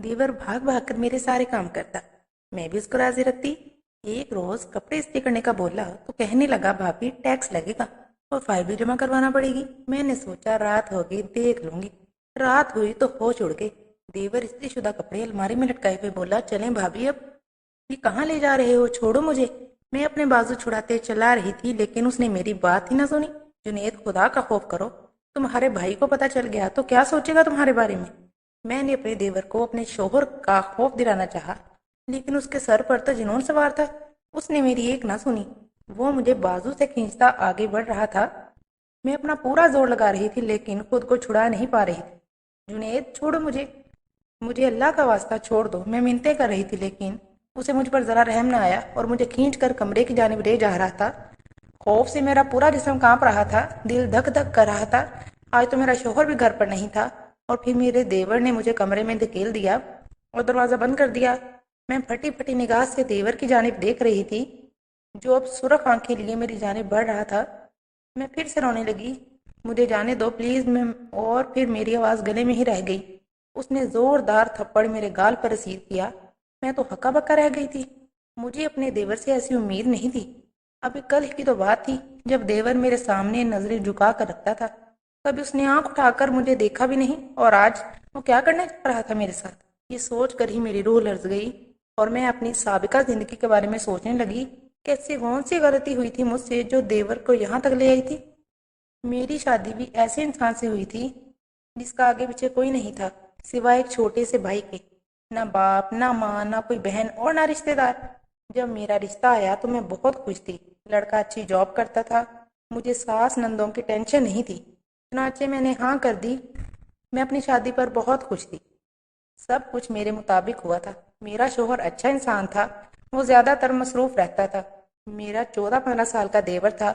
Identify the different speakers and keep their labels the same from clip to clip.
Speaker 1: देवर भाग भाग कर मेरे सारे काम करता। मैं भी उसको राजी रखती। एक रोज कपड़े इस्त्री करने का बोला तो कहने लगा भाभी टैक्स लगेगा और फाइल भी जमा करवाना पड़ेगी। मैंने सोचा रात हो गई देख लूंगी। रात हुई तो होश उड़ गई। देवर इस्त्रीशुदा कपड़े अलमारी में लटकाए हुए बोला, चलें भाभी अब। ये कहाँ ले जा रहे हो, छोड़ो मुझे। मैं अपने बाजू छुड़ाते चला रही थी लेकिन उसने मेरी बात ही ना सुनी। जुनेद, खुदा का खौफ करो। तुम्हारे भाई को पता चल गया तो क्या सोचेगा तुम्हारे बारे में। मैंने अपने देवर को अपने शोहर का खौफ दिलाना चाहा, लेकिन उसके सर पर तो जुनून सवार था। उसने मेरी एक ना सुनी। वो मुझे बाजू से खींचता आगे बढ़ रहा था। मैं अपना पूरा जोर लगा रही थी लेकिन खुद को छुड़ा नहीं पा रही थी। जुनेद, छोड़ो मुझे। मुझे अल्लाह का वास्ता छोड़ दो, मैं मिन्नतें कर रही थी लेकिन उसे मुझ पर जरा रहम न आया और मुझे खींच कर कमरे की जानिब ले जा रहा था। खौफ से मेरा पूरा जिस्म कांप रहा था, दिल धक धक कर रहा था। आज तो मेरा शोहर भी घर पर नहीं था और फिर मेरे देवर ने मुझे कमरे में धकेल दिया और दरवाजा बंद कर दिया। मैं फटी फटी निगाह से देवर की जानिब देख रही थी, जो अब सुरख आंखें लिए मेरी जानिब बढ़ रहा था। मैं फिर से रोने लगी। मुझे जाने दो प्लीज मैं। और फिर मेरी आवाज गले में ही रह गई। उसने जोरदार थप्पड़ मेरे गाल पर रसीद किया। मैं तो हक्का बक्का रह गई थी। मुझे अपने देवर से ऐसी उम्मीद नहीं थी। अभी कल की तो बात थी जब देवर मेरे सामने नजरें झुका कर रखता था। कभी उसने आंख उठाकर मुझे देखा भी नहीं और आज वो क्या करने जा रहा था मेरे साथ। ये सोच कर ही मेरी रूह लर्ज गई और मैं अपनी साबिका जिंदगी के बारे में सोचने लगी। कैसी कौन सी गलती हुई थी मुझसे जो देवर को यहाँ तक ले आई थी। मेरी शादी भी ऐसे इंसान से हुई थी जिसका आगे पीछे कोई नहीं था सिवाय एक छोटे से भाई के। ना बाप, ना माँ, ना कोई बहन और ना रिश्तेदार। जब मेरा रिश्ता आया तो मैं बहुत खुश थी। लड़का अच्छी जॉब करता था। मुझे सास नंदों की टेंशन नहीं थी। चुनाचे मैंने हाँ कर दी। मैं अपनी शादी पर बहुत खुश थी। सब कुछ मेरे मुताबिक हुआ था। मेरा शोहर अच्छा इंसान था। वो ज्यादातर मसरूफ रहता था। मेरा 14-15 साल का देवर था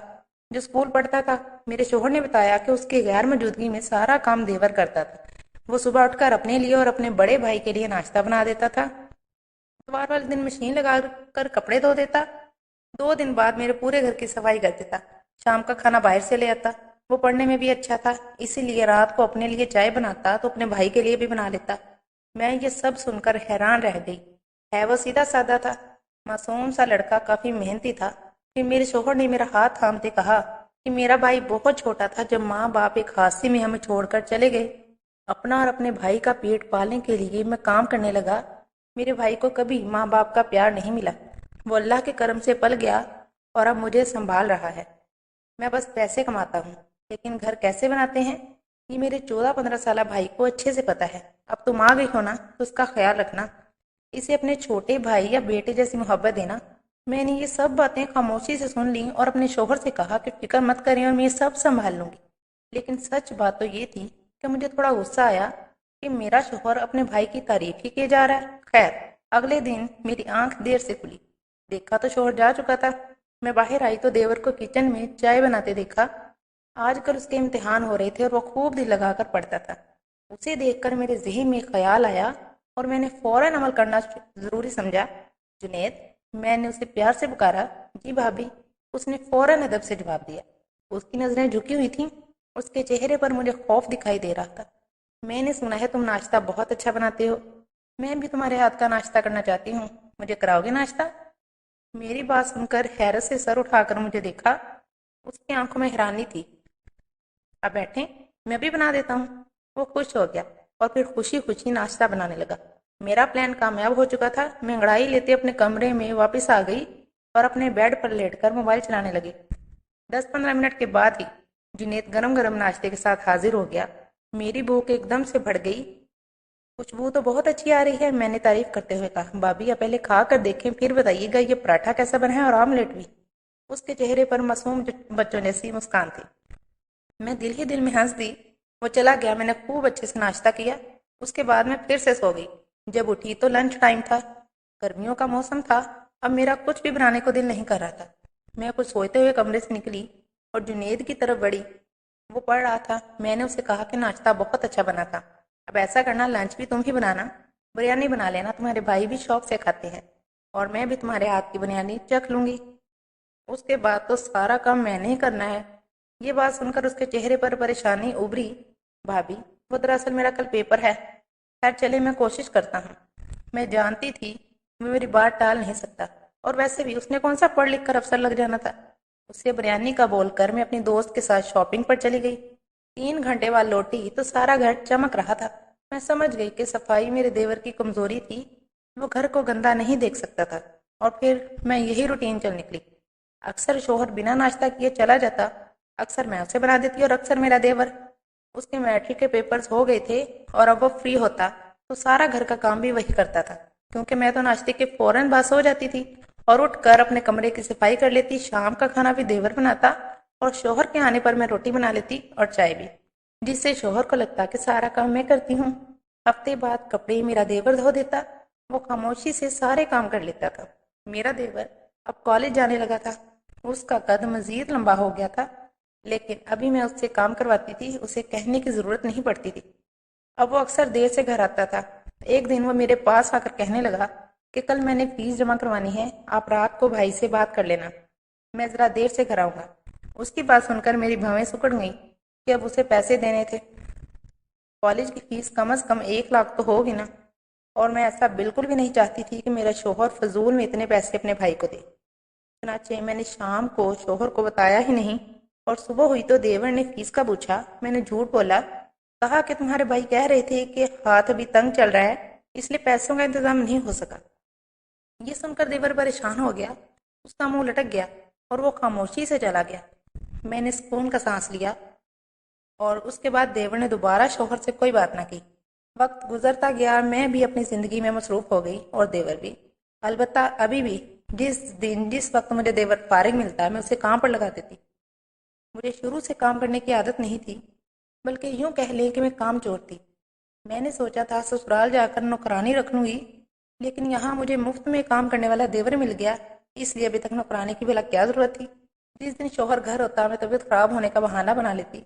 Speaker 1: जो स्कूल पढ़ता था। मेरे शोहर ने बताया कि उसकी गैर मौजूदगी में सारा काम देवर करता था। वो सुबह उठकर अपने लिए और अपने बड़े भाई के लिए नाश्ता बना देता था। इतवार वाले दिन मशीन लगा कर कपड़े धो देता। 2 दिन बाद मेरे पूरे घर की सफाई कर देता। शाम का खाना बाहर से ले आता। वो पढ़ने में भी अच्छा था, इसीलिए रात को अपने लिए चाय बनाता तो अपने भाई के लिए भी बना लेता। मैं ये सब सुनकर हैरान रह गई। है वो सीधा साधा था, मासूम सा लड़का, काफी मेहनती था। फिर मेरे शोहर ने मेरा हाथ थामते कहा कि मेरा भाई बहुत छोटा था जब माँ बाप एक हादसे में हमें छोड़कर चले गए। अपना और अपने भाई का पेट पालने के लिए मैं काम करने लगा। मेरे भाई को कभी माँ बाप का प्यार नहीं मिला। वो अल्लाह के करम से पल गया और अब मुझे संभाल रहा है। मैं बस पैसे कमाता हूँ, लेकिन घर कैसे बनाते हैं ये मेरे 14-15 साल भाई को अच्छे से पता है। अब तुम आ गई हो ना तो उसका ख्याल रखना। इसे अपने छोटे भाई या बेटे जैसी मोहब्बत देना। मैंने ये सब बातें खामोशी से सुन ली और अपने शोहर से कहा कि फिक्र मत करें और मैं ये सब संभाल लूंगी। लेकिन सच बात तो ये थी कि मुझे थोड़ा गुस्सा आया कि मेरा शोहर अपने भाई की तारीफ ही किए जा रहा है। खैर, अगले दिन मेरी आंख देर से खुली। देखा तो शोहर जा चुका था। मैं बाहर आई तो देवर को किचन में चाय बनाते देखा। आजकल उसके इम्तिहान हो रहे थे और वो खूब दिल लगाकर पढ़ता था। उसे देखकर मेरे ज़हन में ख्याल आया और मैंने फौरन अमल करना जरूरी समझा। जुनेद, मैंने उसे प्यार से पुकारा। जी भाभी। उसने फौरन अदब से जवाब दिया। उसकी नजरें झुकी हुई थीं। उसके चेहरे पर मुझे खौफ दिखाई दे रहा था। मैंने सुना है तुम नाश्ता बहुत अच्छा बनाते हो। मैं भी तुम्हारे हाथ का नाश्ता करना चाहती हूँ। मुझे कराओगे नाश्ता। मेरी बात सुनकर हैरत से सर उठाकर मुझे देखा। उसकी आंखों में हैरानी थी। आप बैठे, मैं भी बना देता हूँ। वो खुश हो गया और फिर खुशी खुशी नाश्ता बनाने लगा। मेरा प्लान कामयाब हो चुका था। मैं अंगड़ाई लेते अपने कमरे में वापस आ गई और अपने बेड पर लेटकर मोबाइल चलाने लगी। 10-15 मिनट के बाद ही जुनेद गरम गरम नाश्ते के साथ हाजिर हो गया। मेरी भूख एकदम से बढ़ गई। खुशबू तो बहुत अच्छी आ रही है, मैंने तारीफ करते हुए कहा। भाभी, आप पहले खा कर देखें फिर बताइएगा ये पराठा कैसा बना है और आमलेट भी। उसके चेहरे पर मासूम बच्चों जैसी मुस्कान थी। मैं दिल ही दिल में हंस दी। वो चला गया। मैंने खूब अच्छे से नाश्ता किया। उसके बाद मैं फिर से सो गई। जब उठी तो लंच टाइम था। गर्मियों का मौसम था। अब मेरा कुछ भी बनाने को दिल नहीं कर रहा था। मैं कुछ सोते हुए कमरे से निकली और जुनेद की तरफ बढ़ी। वो पढ़ रहा था। मैंने उसे कहा कि नाश्ता बहुत अच्छा बना था। अब ऐसा करना, लंच भी तुम ही बनाना। बिरयानी बना लेना, तुम्हारे भाई भी शौक से खाते हैं और मैं भी तुम्हारे हाथ की बिरयानी चख लूंगी। उसके बाद तो सारा काम मैंने ही करना है। ये बात सुनकर उसके चेहरे पर परेशानी उभरी। भाभी, वो दरअसल मेरा कल पेपर है। خیر چلے میں کوشش کرتا ہوں۔ میں جانتی تھی وہ میری بات ٹال نہیں سکتا، اور ویسے بھی اس نے کون سا پڑھ لکھ کر افسر لگ جانا تھا۔ اسے بریانی کا بول کر میں اپنی دوست کے ساتھ شاپنگ پر چلی گئی۔ 3 گھنٹے بعد لوٹی تو سارا گھر چمک رہا تھا۔ میں سمجھ گئی کہ صفائی میرے دیور کی کمزوری تھی، وہ گھر کو گندا نہیں دیکھ سکتا تھا، اور پھر میں یہی روٹین چل نکلی۔ اکثر شوہر بنا ناشتہ کیے چلا جاتا، اکثر میں اسے بنا دیتی اور اکثر میرا دیور۔ اس کے میٹرک کے پیپرز ہو گئے تھے اور اب وہ فری ہوتا تو سارا گھر کا کام بھی وہی کرتا تھا، کیونکہ میں تو ناشتے کے فوراً بعد سو جاتی تھی اور اٹھ کر اپنے کمرے کی صفائی کر لیتی۔ شام کا کھانا بھی دیور بناتا اور شوہر کے آنے پر میں روٹی بنا لیتی اور چائے بھی، جس سے شوہر کو لگتا کہ سارا کام میں کرتی ہوں۔ ہفتے بعد کپڑے میرا دیور دھو دیتا، وہ خاموشی سے سارے کام کر لیتا تھا۔ میرا دیور اب کالج جانے لگا تھا، اس کا قد مزید لمبا ہو گیا تھا، لیکن ابھی میں اس سے کام کرواتی تھی، اسے کہنے کی ضرورت نہیں پڑتی تھی۔ اب وہ اکثر دیر سے گھر آتا تھا۔ ایک دن وہ میرے پاس آ کر کہنے لگا کہ کل میں نے فیس جمع کروانی ہے، آپ رات کو بھائی سے بات کر لینا، میں ذرا دیر سے گھر آؤں گا۔ اس کی بات سن کر میری بھویں سکڑ گئیں کہ اب اسے پیسے دینے تھے۔ کالج کی فیس کم از کم 1 لاکھ تو ہوگی نا، اور میں ایسا بالکل بھی نہیں چاہتی تھی کہ میرا شوہر فضول میں اتنے پیسے اپنے بھائی کو دے۔ چنانچہ میں نے شام کو شوہر کو بتایا ہی نہیں، اور صبح ہوئی تو دیور نے فیس کا پوچھا۔ میں نے جھوٹ بولا، کہا کہ تمہارے بھائی کہہ رہے تھے کہ ہاتھ ابھی تنگ چل رہا ہے، اس لیے پیسوں کا انتظام نہیں ہو سکا۔ یہ سن کر دیور پریشان ہو گیا، اس کا منہ لٹک گیا اور وہ خاموشی سے چلا گیا۔ میں نے سکون کا سانس لیا، اور اس کے بعد دیور نے دوبارہ شوہر سے کوئی بات نہ کی۔ وقت گزرتا گیا، میں بھی اپنی زندگی میں مصروف ہو گئی اور دیور بھی۔ البتہ ابھی بھی جس وقت مجھے دیور فارغ ملتا ہے میں اسے کام پر لگا دیتی۔ مجھے شروع سے کام کرنے کی عادت نہیں تھی، بلکہ یوں کہہ لیں کہ میں کام چور تھی۔ میں نے سوچا تھا سسرال جا کر نوکرانی رکھ لوں گی، لیکن یہاں مجھے مفت میں کام کرنے والا دیور مل گیا، اس لیے ابھی تک نوکرانی کی بھلا کیا ضرورت تھی۔ جس دن شوہر گھر ہوتا میں طبیعت خراب ہونے کا بہانہ بنا لیتی،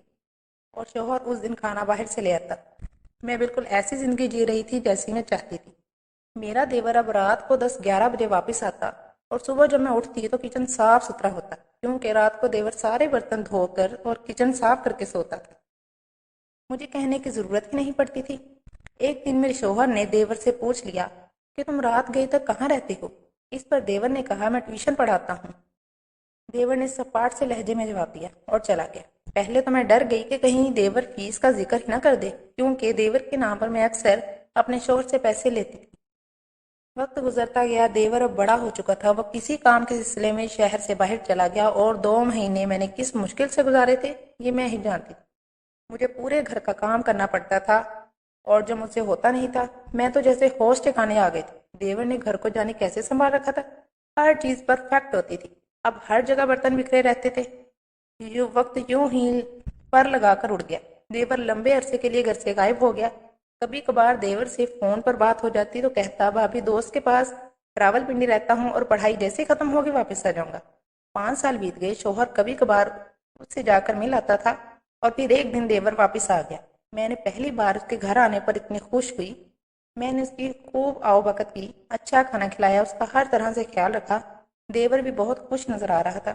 Speaker 1: اور شوہر اس دن کھانا باہر سے لے آتا۔ میں بالکل ایسی زندگی جی رہی تھی جیسی میں چاہتی تھی۔ میرا دیور اب رات کو 10-11 بجے واپس آتا، اور صبح جب میں اٹھتی تو کچن صاف ستھرا ہوتا، کیونکہ رات کو دیور سارے برتن دھو کر اور کچن صاف کر کے سوتا تھا۔ مجھے کہنے کی ضرورت ہی نہیں پڑتی تھی۔ ایک دن میرے شوہر نے دیور سے پوچھ لیا کہ تم رات گئے تک کہاں رہتے ہو؟ اس پر دیور نے کہا میں ٹیوشن پڑھاتا ہوں۔ دیور نے سپاٹ سے لہجے میں جواب دیا اور چلا گیا۔ پہلے تو میں ڈر گئی کہ کہیں دیور فیس کا ذکر ہی نہ کر دے، کیونکہ دیور کے نام پر میں اکثر اپنے شوہر سے پیسے لیتی تھی۔ وقت گزرتا گیا، دیور اب بڑا ہو چکا تھا، وہ کسی کام کے سلسلے میں شہر سے باہر چلا گیا، اور 2 مہینے میں نے کس مشکل سے گزارے تھے یہ میں ہی جانتی تھی۔ مجھے پورے گھر کا کام کرنا پڑتا تھا، اور جو مجھ سے ہوتا نہیں تھا، میں تو جیسے ہوش ٹھکانے آ گئے تھے۔ دیور نے گھر کو جانے کیسے سنبھال رکھا تھا، ہر چیز پرفیکٹ ہوتی تھی، اب ہر جگہ برتن بکھرے رہتے تھے۔ وقت یوں ہی پر لگا کر اڑ گیا۔ دیور لمبے عرصے کے لیے گھر سے غائب ہو گیا۔ کبھی کبھار دیور سے فون پر بات ہو جاتی تو کہتا بھابھی دوست کے پاس راول پنڈی رہتا ہوں، اور پڑھائی جیسے ختم ہوگی واپس آ جاؤں گا۔ 5 سال بیت گئے، شوہر کبھی کبھار اس سے جا کر مل آتا تھا، اور پھر ایک دن دیور واپس آ گیا۔ میں نے پہلی بار اس کے گھر آنے پر اتنی خوش ہوئی۔ میں نے اس کی خوب آؤ بکت کی، اچھا کھانا کھلایا، اس کا ہر طرح سے خیال رکھا۔ دیور بھی بہت خوش نظر آ رہا تھا،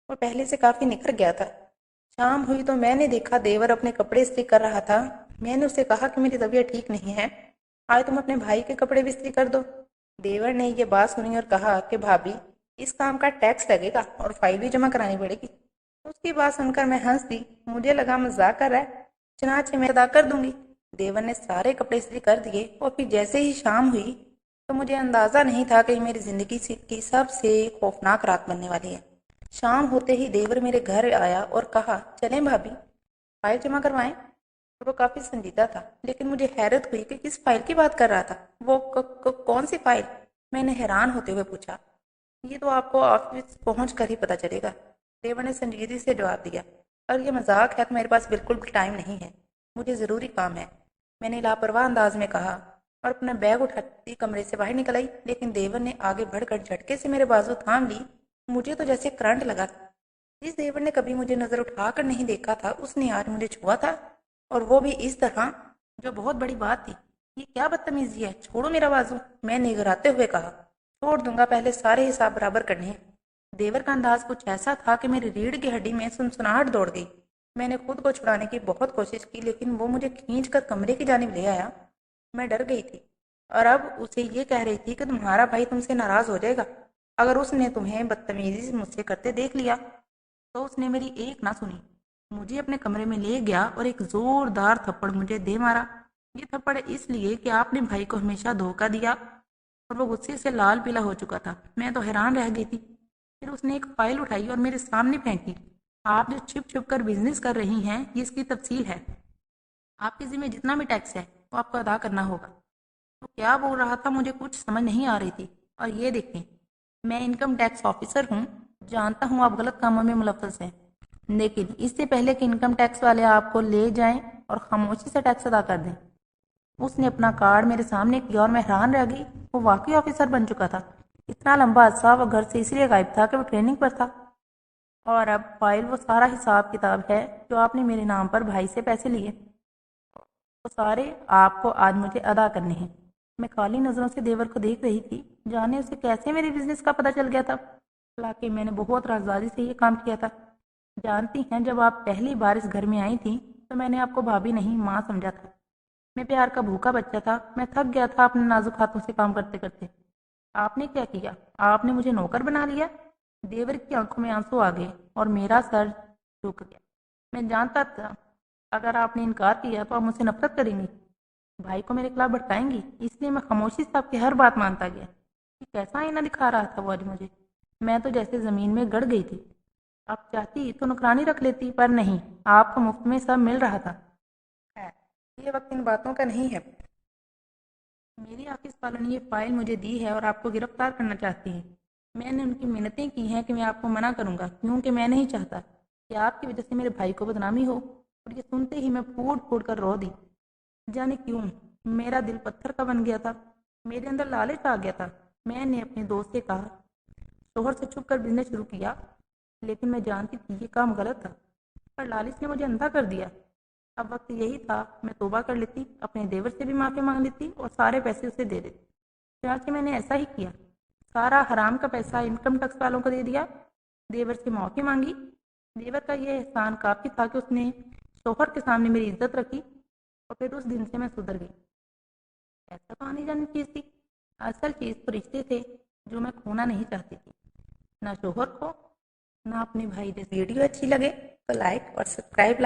Speaker 1: وہ پہلے سے کافی نکھر گیا تھا۔ شام ہوئی تو میں نے دیکھا دیور اپنے کپڑے استری کر رہا تھا۔ میں نے اسے کہا کہ میری طبیعت ٹھیک نہیں ہے، آج تم اپنے بھائی کے کپڑے بھی استری کر دو۔ دیور نے یہ بات سنی اور کہا کہ بھابھی اس کام کا ٹیکس لگے گا اور فائل بھی جمع کرانی پڑے گی۔ اس کی بات سن کر میں ہنس دی، مجھے لگا مذاق کر رہا ہے، چنانچہ میں ادا کر دوں گی۔ دیور نے سارے کپڑے استری کر دیے، اور پھر جیسے ہی شام ہوئی تو مجھے اندازہ نہیں تھا کہ میری زندگی کی سب سے خوفناک رات بننے والی ہے۔ شام ہوتے ہی دیور میرے گھر آیا اور کہا چلیں بھابھی فائل جمع کروائیں۔ وہ کافی سنجیدہ تھا، لیکن مجھے حیرت ہوئی کہ کس فائل کی بات کر رہا تھا۔ وہ کون سی فائل؟ میں نے حیران ہوتے ہوئے پوچھا۔ یہ تو آپ کو آفس پہنچ کر ہی پتہ چلے گا، دیور نے سنجیدگی سے جواب دیا۔ اور یہ مذاق ہے تو میرے پاس بالکل بھی ٹائم نہیں ہے، مجھے ضروری کام ہے، میں نے لاپرواہ انداز میں کہا، اور اپنا بیگ اٹھاتی کمرے سے باہر نکل آئی۔ لیکن دیور نے آگے بڑھ کر جھٹکے سے میرے بازو تھام لی، مجھے تو جیسے کرنٹ لگا تھا۔ جس دیور نے کبھی مجھے نظر اٹھا کر نہیں دیکھا تھا، اس نے آج مجھے چھوا تھا، اور وہ بھی اس طرح، جو بہت بڑی بات تھی۔ یہ کیا بدتمیزی ہے، چھوڑو میرا بازو، میں نے نگراتے ہوئے کہا۔ چھوڑ دوں گا، پہلے سارے حساب برابر کرنے ہیں۔ دیور کا انداز کچھ ایسا تھا کہ میری ریڑھ کی ہڈی میں سنسناہٹ دوڑ گئی۔ میں نے خود کو چھڑانے کی بہت کوشش کی، لیکن وہ مجھے کھینچ کر کمرے کی جانب لے آیا मैं डर गई थी और अब उसे ये कह रही थी कि तुम्हारा भाई तुमसे नाराज हो जाएगा अगर उसने तुम्हें बदतमीजी से मुझसे करते देख लिया। तो उसने मेरी एक ना सुनी, मुझे अपने कमरे में ले गया और एक जोरदार थप्पड़ मुझे दे मारा। ये थप्पड़ इसलिए कि आपने भाई को हमेशा धोखा दिया। और वो गुस्से से लाल पीला हो चुका था। मैं तो हैरान रह गई थी। फिर उसने एक फाइल उठाई और मेरे सामने फेंकी। आप जो छिप छुप कर बिजनेस कर रही हैं, ये इसकी तफसील है। आपके जिम्मे जितना भी टैक्स है वो आपको अदा करना होगा। तो क्या बोल रहा था मुझे कुछ समझ नहीं आ रही थी। और ये देखें, मैं इनकम टैक्स ऑफिसर हूँ। जानता हूँ आप गलत कामों में मुलव्वस हैं, लेकिन इससे पहले कि इनकम टैक्स वाले आपको ले जाएं और खामोशी से टैक्स अदा कर दें। उसने अपना कार्ड मेरे सामने किया और मैं हैरान रह गई। वो वाकई ऑफिसर बन चुका था। इतना लंबा अरसा वो घर से इसलिए गायब था कि वो ट्रेनिंग पर था। और अब फाइल वो सारा हिसाब किताब है जो आपने मेरे नाम पर भाई से पैसे लिए, वो सारे आपको आज मुझे अदा करने हैं। मैं काली नजरों से देवर को देख रही थी, जाने उसे कैसे मेरे बिजनेस का पता चल गया था। हालांकि मैंने बहुत राजदारी से ये काम किया था। जानती हैं, जब आप पहली बार इस घर में आई थी तो मैंने आपको भाभी नहीं माँ समझा था। मैं प्यार का भूखा बच्चा था। मैं थक गया था अपने नाजुक हाथों से काम करते करते। आपने क्या किया? आपने मुझे नौकर बना लिया। देवर की आंखों में आंसू आ गए और मेरा सर झुक गया। मैं जानता था अगर आपने इनकार किया तो आप मुझसे नफरत करेंगी, भाई को मेरे खिलाफ भड़काएंगी। इसलिए मैं खामोशी से आपकी हर बात मानता गया। कि कैसा आईना दिखा रहा था वो आज मुझे। मैं तो जैसे जमीन में गड़ गई थी। आप चाहती तो नौकरानी रख लेती, पर नहीं, आपको मुफ्त में सब मिल रहा था। खैर, ये वक्त इन बातों का नहीं है। मेरी ऑफिस वालों ने ये फाइल मुझे दी है और आपको गिरफ्तार करना चाहती है। मैंने उनकी मिन्नतें की हैं कि मैं आपको मना करूंगा, क्योंकि मैं नहीं चाहता कि आपकी वजह से मेरे भाई को बदनामी हो। और ये सुनते ही मैं फूट फूट कर रो दी। जाने क्यों मेरा दिल पत्थर का बन गया था। मेरे अंदर लालच आ गया था। मैंने अपने दोस्त से कहा, शोहर से छुप कर बिजनेस शुरू किया, लेकिन मैं जानती थी ये काम गलत था, पर लालच ने मुझे अंधा कर दिया। अब वक्त यही था, मैं तौबा कर लेती, अपने देवर से भी माफ़ी मांग लेती और सारे पैसे उसे दे देती। चुनांचे मैंने ऐसा ही किया। सारा हराम का पैसा इनकम टैक्स वालों को दे दिया, देवर से माफ़ी मांगी। देवर का यह एहसान काफ़ी था कि उसने शोहर के सामने मेरी इज्जत रखी। और फिर उस दिन से मैं सुधर गई। ऐसा तो आनी जानी चीज़ थी। असल चीज़ तो रिश्ते थे जो मैं खोना नहीं चाहती थी, ना शोहर को, ना अपने भाई जैसे। वीडियो अच्छी लगे तो लाइक और सब्सक्राइब